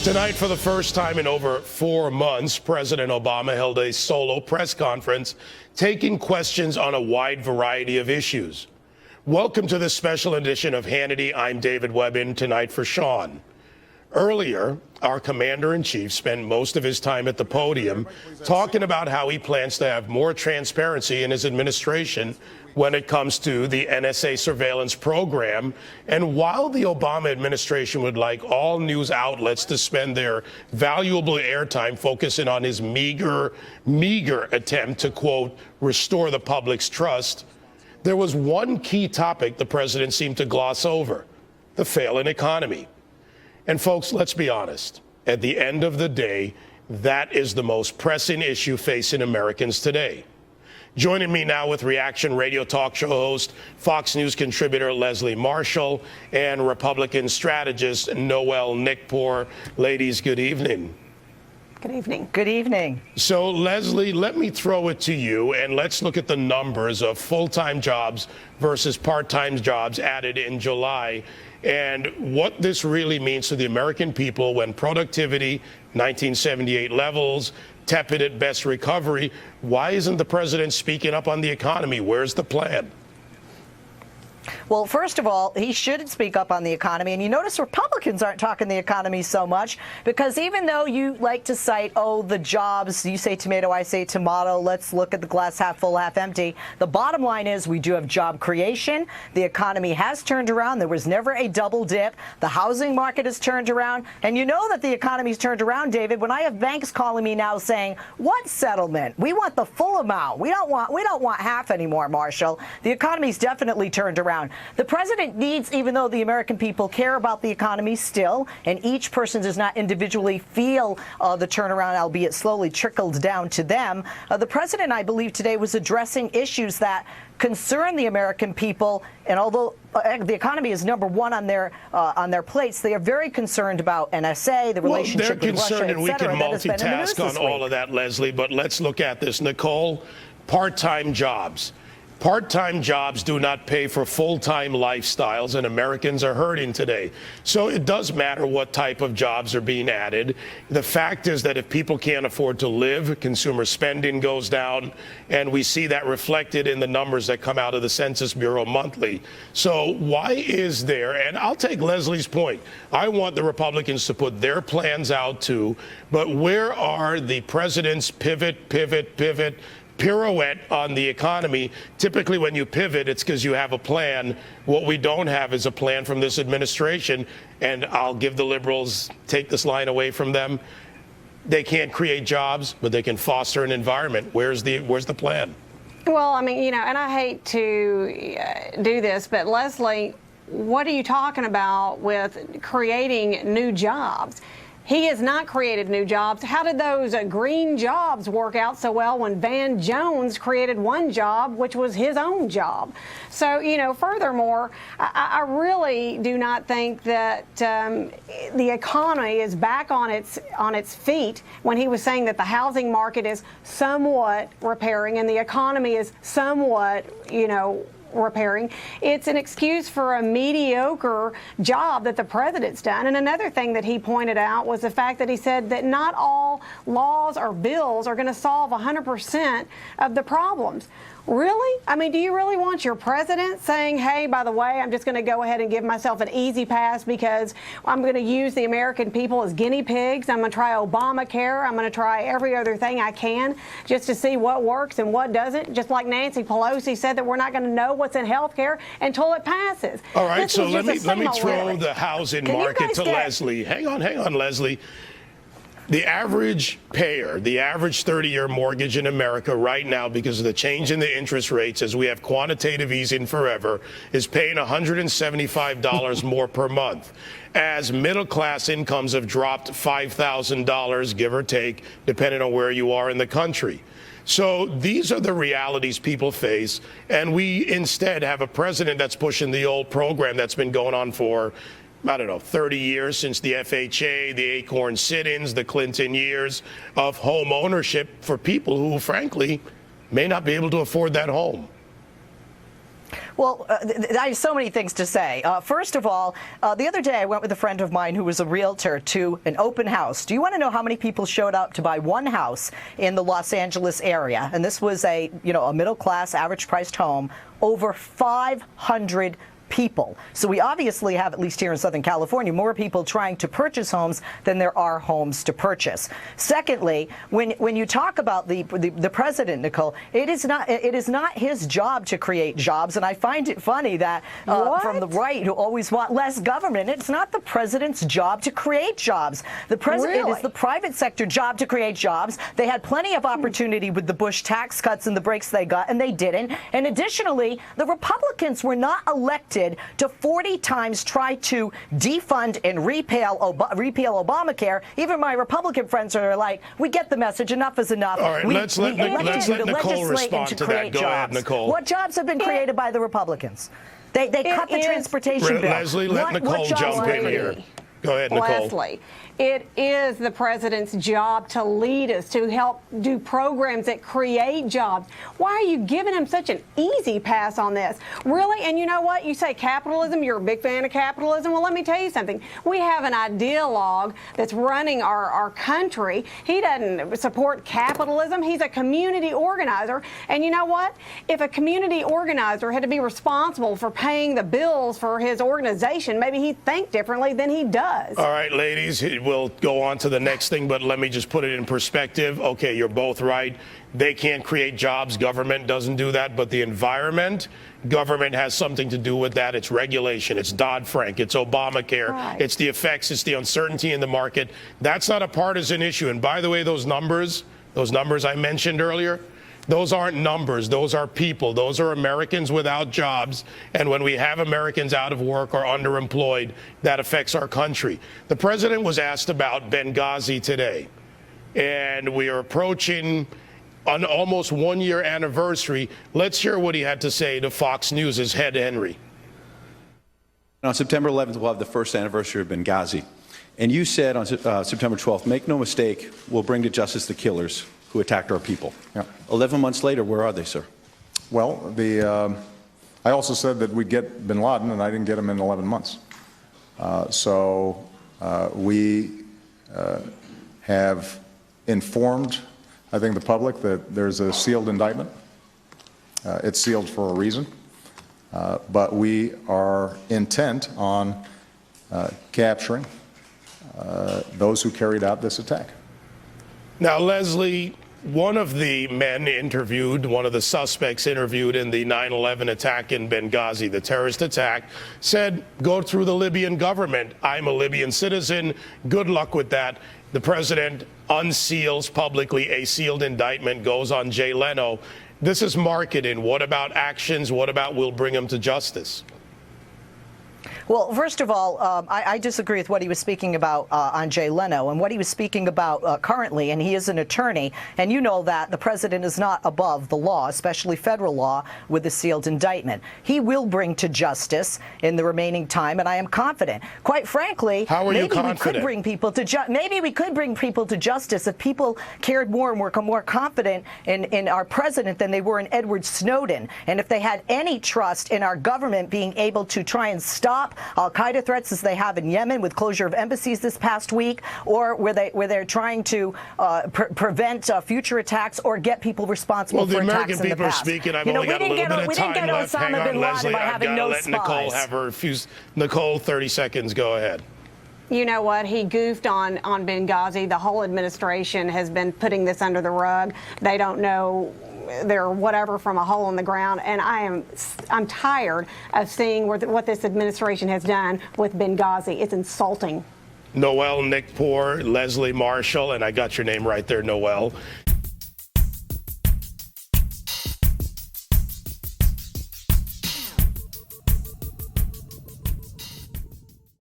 Tonight, for the first time in over 4 months, President Obama held a solo press conference, taking questions on a wide variety of issues. Welcome to this special edition of Hannity. I'm David Webb, in tonight for Sean. Earlier, our commander-in-chief spent most of his time at the podium talking about how he plans to have more transparency in his administration when it comes to the NSA surveillance program. And while the Obama administration would like all news outlets to spend their valuable airtime focusing on his meager attempt to, quote, restore the public's trust, there was one key topic the president seemed to gloss over: the failing economy. And folks, let's be honest. At the end of the day, that is the most pressing issue facing Americans today. Joining me now with reaction radio talk show host, Fox News contributor Leslie Marshall, and Republican strategist Noel Nickpour. Ladies, good evening. Good evening. Good evening. So, Leslie, let me throw it to you, and let's look at the numbers of full-time jobs versus part-time jobs added in July, and what this really means to the American people when productivity, 1978 levels, tepid at best recovery. Why isn't the president speaking up on the economy? Where's the plan? Well, first of all, he should speak up on the economy. And you notice Republicans aren't talking the economy so much, because even though you like to cite, oh, the jobs, you say tomato, I say tomato, let's look at the glass half full, half empty. The bottom line is we do have job creation. The economy has turned around. There was never a double dip. The housing market has turned around. And you know that the economy's turned around, David, when I have banks calling me now saying, what settlement? We want the full amount. We don't want half anymore, Marshall. The economy's definitely turned around. The president needs, even though the American people care about the economy still, and each person does not individually feel the turnaround, albeit slowly trickled down to them, the president, I believe, today was addressing issues that concern the American people. And although the economy is number one on their plates, they are very concerned about NSA, the relationship with Russia, and we can multitask on all of that, Leslie, but let's look at this. Nicole, part-time jobs. Part-time jobs do not pay for full-time lifestyles, and Americans are hurting today. So it does matter what type of jobs are being added. The fact is that if people can't afford to live, consumer spending goes down, and we see that reflected in the numbers that come out of the Census Bureau monthly. So why is there, and I'll take Leslie's point, I want the Republicans to put their plans out too, but where are the president's pivot, pirouette on the economy? Typically when you pivot, it's because you have a plan. What we don't have is a plan from this administration, and I'll give the liberals, take this line away from them. They can't create jobs, but they can foster an environment. Where's the plan? Well, I mean, you know, and I hate to do this, but Leslie, what are you talking about with creating new jobs? He has not created new jobs. How did those green jobs work out so well when Van Jones created one job, which was his own job? So, you know, furthermore, I really do not think that the economy is back on its feet when he was saying that the housing market is somewhat repairing and the economy is somewhat, you know, repairing. It's an excuse for a mediocre job that the president's done. And another thing that he pointed out was the fact that he said that not all laws or bills are going to solve 100% of the problems. Really? I mean, do you really want your president saying, hey, by the way, I'm just going to go ahead and give myself an easy pass because I'm going to use the American people as guinea pigs. I'm going to try Obamacare. I'm going to try every other thing I can just to see what works and what doesn't, just like Nancy Pelosi said that we're not going to know what's in health care until it passes. All right, so let me throw the housing market to Leslie. Hang on, Leslie. The average payer, the average 30-year mortgage in America right now, because of the change in the interest rates as we have quantitative easing forever, is paying $175 more per month. As middle-class incomes have dropped $5,000, give or take, depending on where you are in the country. So these are the realities people face, and we instead have a president that's pushing the old program that's been going on for, I don't know, 30 years, since the FHA, the Acorn sit-ins, the Clinton years, of home ownership for people who, frankly, may not be able to afford that home. Well, I have so many things to say. First of all, the other day I went with a friend of mine who was a realtor to an open house. Do you want to know how many people showed up to buy one house in the Los Angeles area? And this was a middle-class, average-priced home. Over 500 people. So we obviously have, at least here in Southern California, more people trying to purchase homes than there are homes to purchase. Secondly, when you talk about the president, Nicole, it is not his job to create jobs, and I find it funny that from the right who always want less government, it's not the president's job to create jobs. The president, it is the private sector job to create jobs. They had plenty of opportunity with the Bush tax cuts and the breaks they got, and they didn't. And additionally, the Republicans were not elected to 40 times try to defund and repeal Obamacare. Even my Republican friends are like, we get the message, enough is enough. All right, let's let Nicole respond to that. Go ahead, Nicole. What jobs have been created by the Republicans? They cut the transportation bill. Leslie, let Nicole jump in here. Go ahead, Nicole. Leslie, it is the president's job to lead us, to help do programs that create jobs. Why are you giving him such an easy pass on this? Really? And you know what? You say capitalism, you're a big fan of capitalism. Well, let me tell you something. We have an ideologue that's running our country. He doesn't support capitalism. He's a community organizer. And you know what? If a community organizer had to be responsible for paying the bills for his organization, maybe he'd think differently than he does. All right, ladies, we'll go on to the next thing, but let me just put it in perspective. Okay, you're both right. They can't create jobs. Government doesn't do that. But the environment, government has something to do with that. It's regulation. It's Dodd-Frank. It's Obamacare. Right. It's the effects. It's the uncertainty in the market. That's not a partisan issue. And by the way, those numbers I mentioned earlier, those aren't numbers. Those are people. Those are Americans without jobs. And when we have Americans out of work or underemployed, that affects our country. The president was asked about Benghazi today. And we are approaching an almost one-year anniversary. Let's hear what he had to say to Fox News' head Henry. On September 11th, we'll have the first anniversary of Benghazi. And you said on September 12th, make no mistake, we'll bring to justice the killers who attacked our people. Yeah. 11 months later, where are they, sir? Well, I also said that we'd get bin Laden, and I didn't get him in 11 months. We have informed, I think, the public that there's a sealed indictment. It's sealed for a reason. But we are intent on capturing those who carried out this attack. Now, Leslie, one of the men interviewed, one of the suspects interviewed in the 9/11 attack in Benghazi, the terrorist attack, said, go through the Libyan government. I'm a Libyan citizen. Good luck with that. The president unseals publicly a sealed indictment, goes on Jay Leno. This is marketing. What about actions? What about we'll bring him to justice? Well, first of all, I disagree with what he was speaking about on Jay Leno and what he was speaking about currently, and he is an attorney, and you know that the president is not above the law, especially federal law, with a sealed indictment. He will bring to justice in the remaining time, and I am confident. Quite frankly, how are you confident? Maybe we could bring people to justice if people cared more and were more confident in our president than they were in Edward Snowden, and if they had any trust in our government being able to try and stop al-Qaeda threats as they have in Yemen with closure of embassies this past week, or where they're trying to prevent future attacks or get people responsible for attacks in the past. Well, the American people are speaking. I've only got a little bit of time left. Hang on, Leslie. I've got to let Nicole have her fuse. Nicole, 30 seconds. Go ahead. You know what? He goofed on Benghazi. The whole administration has been putting this under the rug. They don't know they're whatever from a hole in the ground, and I'm tired of seeing what this administration has done with Benghazi. It's insulting. Noel Nickpour, Leslie Marshall, and I got your name right there, Noel.